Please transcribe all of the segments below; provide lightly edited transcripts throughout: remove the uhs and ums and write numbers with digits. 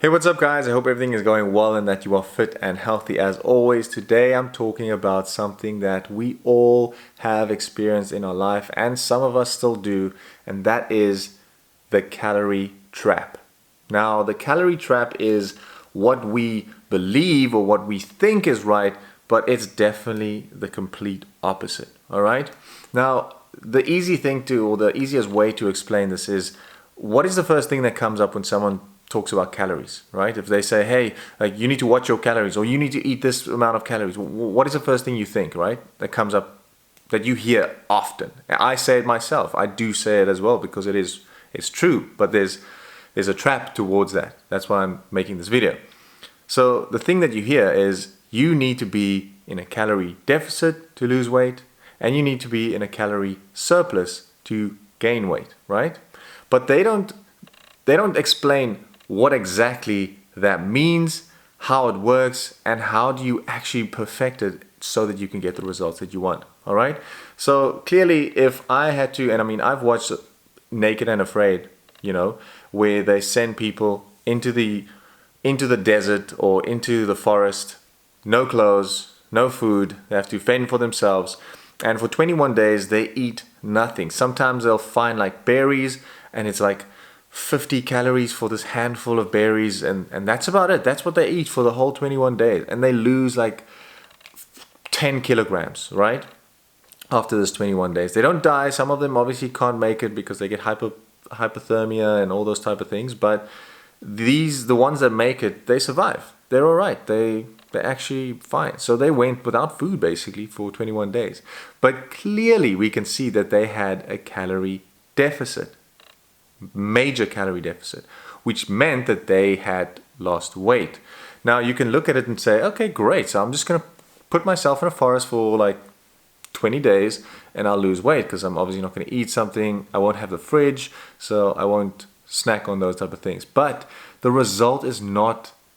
Hey, what's up guys? I hope everything is going well and that you are fit and healthy as always. Today I'm talking about something that we all have experienced in our life and some of us still do, and that is the calorie trap. Now, the calorie trap is what we believe or what we think is right, but it's definitely the complete opposite, all right? Now, the easiest way to explain this is, what is the first thing that comes up when someone talks about calories, right? If they say, hey, like, you need to watch your calories or you need to eat this amount of calories, what is the first thing you think, right? That comes up, that you hear often. I say it myself. I do say it as well because it's true, but there's a trap towards that. That's why I'm making this video. So the thing that you hear is you need to be in a calorie deficit to lose weight, and you need to be in a calorie surplus to gain weight, right? But they don't explain what exactly that means, how it works, and how do you actually perfect it so that you can get the results that you want. All right. So clearly, if I had to, and I mean, I've watched Naked and Afraid, where they send people into the desert or into the forest, no clothes, no food. They have to fend for themselves, and for 21 days they eat nothing. Sometimes they'll find like berries, and it's like 50 calories for this handful of berries, and that's about it. That's what they eat for the whole 21 days, and they lose like 10 kilograms, right? After this 21 days. They don't die. Some of them obviously can't make it because they get hypothermia and all those type of things, but the ones that make it, they survive. They're all right. They're actually fine. So they went without food basically for 21 days. But clearly we can see that they had a calorie deficit. Major calorie deficit, which meant that they had lost weight. Now you can look at it and say, okay, great, so I'm just going to put myself in a forest for like 20 days and I'll lose weight because I'm obviously not going to eat something. I won't have the fridge, so I won't snack on those type of things. But the result is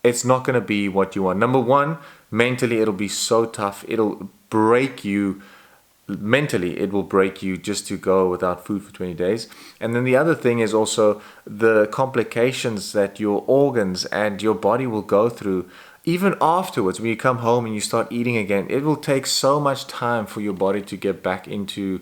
it's not going to be what you want. Number one, mentally it'll be so tough. It'll break you. Mentally, it will break you just to go without food for 20 days. And then the other thing is also the complications that your organs and your body will go through. Even afterwards, when you come home and you start eating again, it will take so much time for your body to get back into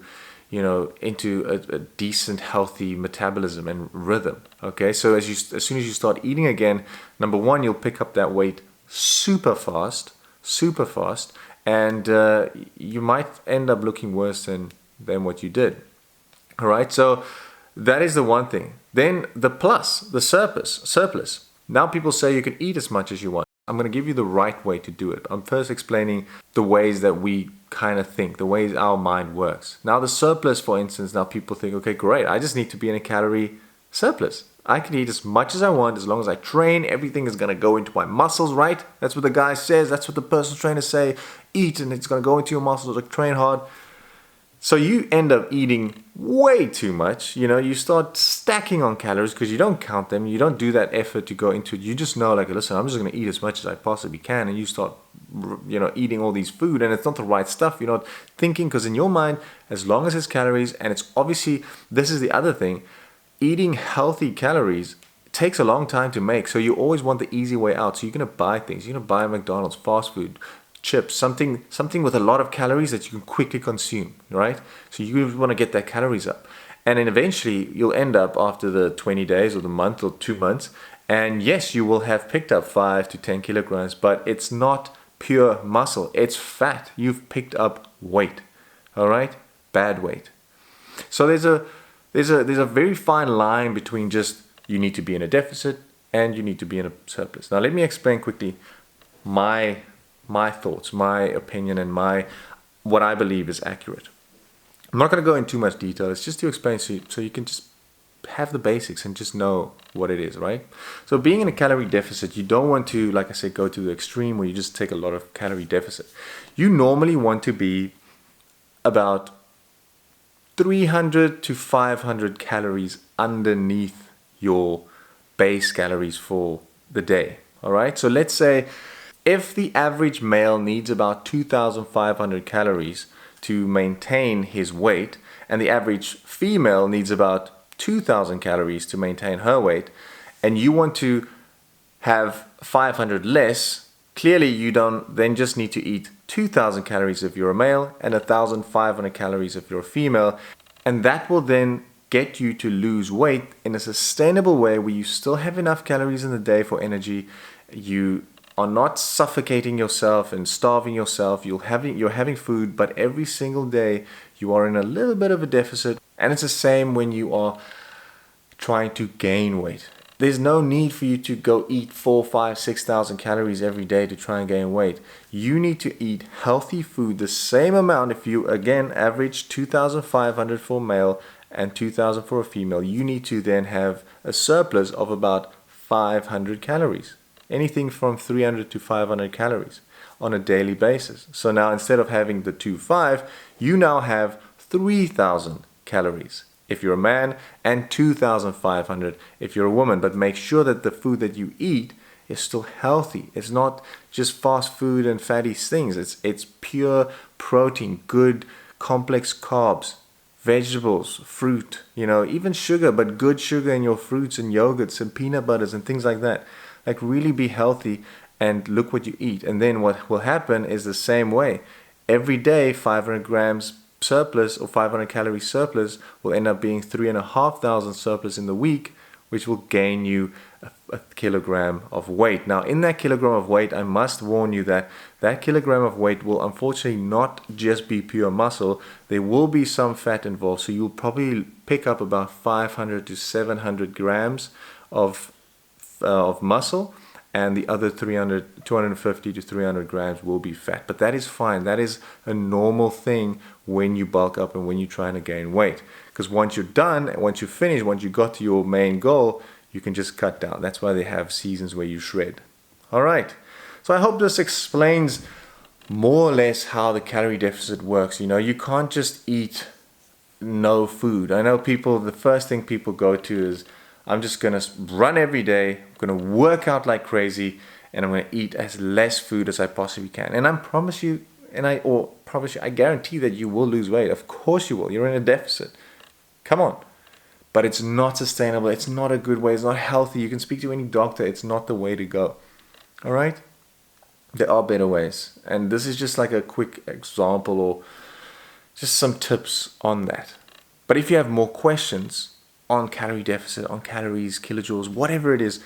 a decent, healthy metabolism and rhythm. Okay, so as soon as you start eating again, number one, you'll pick up that weight super fast, and you might end up looking worse than what you did. All right, so that is the one thing. Then the surplus. Now people say you can eat as much as you want. I'm going to give you the right way to do it. I'm first explaining the ways that we kind of think, the ways our mind works. Now the surplus, for instance, now people think, okay, great, I just need to be in a calorie surplus. I can eat as much as I want as long as I train. Everything is going to go into my muscles, right? That's what the guy says. That's what the personal trainers say. Eat and it's going to go into your muscles, like train hard. So you end up eating way too much. You start stacking on calories because you don't count them. You don't do that effort to go into it. You just know, like, listen, I'm just going to eat as much as I possibly can. And you start, eating all these food, and it's not the right stuff. You're not thinking, because in your mind, as long as it's calories, and it's obviously, this is the other thing, eating healthy calories takes a long time to make, so you always want the easy way out. So you're going to buy things. You're going to buy McDonald's, fast food, chips, something with a lot of calories that you can quickly consume, right? So you want to get that calories up. And then eventually you'll end up after the 20 days or the month or 2 months, and yes, you will have picked up 5 to 10 kilograms, but it's not pure muscle. It's fat. You've picked up weight, all right? Bad weight. So there's a very fine line between just you need to be in a deficit and you need to be in a surplus. Now let me explain quickly my thoughts, my opinion, and what I believe is accurate. I'm not going to go into too much detail. It's just to explain so you can just have the basics and just know what it is, right? So being in a calorie deficit, you don't want to, like I said, go to the extreme where you just take a lot of calorie deficit. You normally want to be about 300 to 500 calories underneath your base calories for the day. All right, so let's say if the average male needs about 2,500 calories to maintain his weight, and the average female needs about 2,000 calories to maintain her weight, and you want to have 500 less, clearly you don't then just need to eat 2,000 calories if you're a male and 1,500 calories if you're a female. And that will then get you to lose weight in a sustainable way where you still have enough calories in the day for energy. You are not suffocating yourself and starving yourself. You're having food, but every single day you are in a little bit of a deficit. And it's the same when you are trying to gain weight. There's no need for you to go eat 4, 5, 6,000 calories every day to try and gain weight. You need to eat healthy food the same amount. If you again average 2,500 for a male and 2,000 for a female, you need to then have a surplus of about 500 calories. Anything from 300 to 500 calories on a daily basis. So now instead of having the 2,500, you now have 3,000 calories if you're a man and 2,500 if you're a woman. But make sure that the food that you eat is still healthy. It's not just fast food and fatty things. It's pure protein, good complex carbs, vegetables, fruit, even sugar, but good sugar in your fruits and yogurts and peanut butters and things like that. Like really be healthy and look what you eat. And then what will happen is the same way. Every day 500 grams surplus or 500 calorie surplus will end up being 3,500 surplus in the week, which will gain you a kilogram of weight. Now in that kilogram of weight, I must warn you that that kilogram of weight will unfortunately not just be pure muscle. There will be some fat involved, so you'll probably pick up about 500 to 700 grams of muscle, and the other 250 to 300 grams will be fat. But that is fine. That is a normal thing when you bulk up and when you're trying to gain weight. Because once you're done, once you finish, once you got to your main goal, you can just cut down. That's why they have seasons where you shred. All right. So I hope this explains more or less how the calorie deficit works. You can't just eat no food. I know the first thing people go to is, I'm just going to run every day, I'm going to work out like crazy, and I'm going to eat as less food as I possibly can. And I guarantee that you will lose weight. Of course you will. You're in a deficit. Come on. But it's not sustainable. It's not a good way. It's not healthy. You can speak to any doctor. It's not the way to go. All right? There are better ways. And this is just like a quick example or just some tips on that. But if you have more questions on calorie deficit, on calories, kilojoules, whatever it is,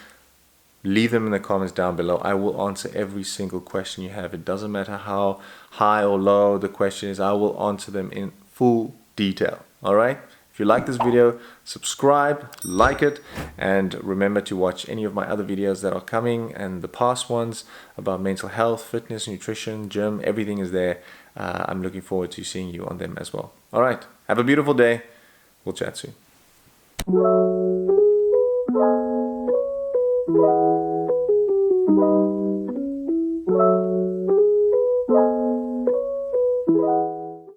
leave them in the comments down below. I will answer every single question you have. It doesn't matter how high or low the question is. I will answer them in full detail. All right? If you like this video, subscribe, like it, and remember to watch any of my other videos that are coming and the past ones about mental health, fitness, nutrition, gym, everything is there. I'm looking forward to seeing you on them as well. All right. Have a beautiful day. We'll chat soon. Thank you.